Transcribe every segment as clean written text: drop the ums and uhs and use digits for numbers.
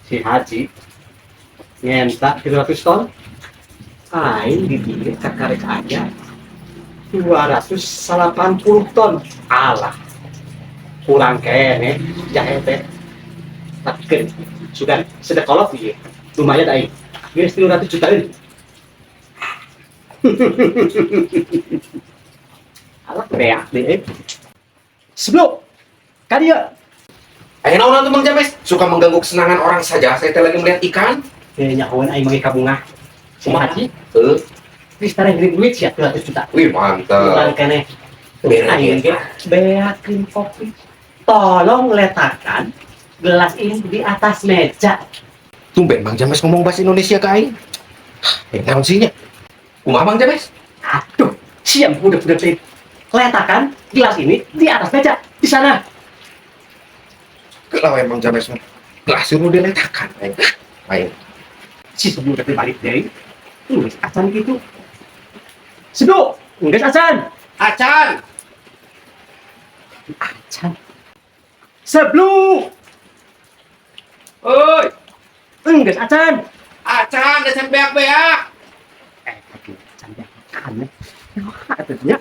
Si Haji nyentak 300 ton. Aing digilir kakarek aja 280 ton. Alah, kurang kene jahe teh. Tapi sudah kolot dia. Lumayan aing. Geus 300 juta ini. Alah beak deh. Sebelum kadieu Ayo naon tuh Mang James, suka mengganggu kesenangan orang saja. Saya teh lagi melihat ikan. nyahoan aing mage kabungah. Si Haji Heeh. geus tareng ngirim duit sia 200 juta. Wih, mantap. Kurang kene. Aing ge beakeun kopi. Tolong letakkan gelas ini di atas meja. Tumben Mang James ngomong bahasa Indonesia ke aing. Naon sih nya? Kumaha Mang James? Aduh, siap budak-budak teh. Letakkan gelas ini di atas meja di sana. Kelawan Mang James mah. Gelas suruh diletakkan. Aing. Si budak teh balik deui. Geus acan gitu. Sedu, geus acan. Acan. Acan. Seblu. Oi, Geus acan. acan dasar beak-beak. Tapi acan kan. Atunya.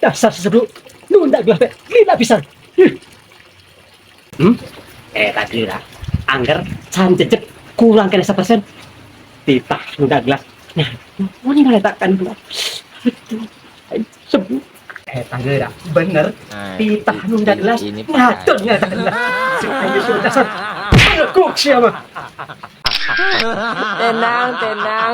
Dasar seblu. Nunda gelas teh. Gila pisan. Tadi lah. Angger can cecep kurang kena 1%. Titah nunda gelas. Nah, mau ngaletakkan gelas. Aduh, seblu. Tadi lah. Bener. Titah nunda gelas. Ngatur ngaletakkan gelas. Ayo sudah dasar. Penekuk siapa? Tenang, tenang.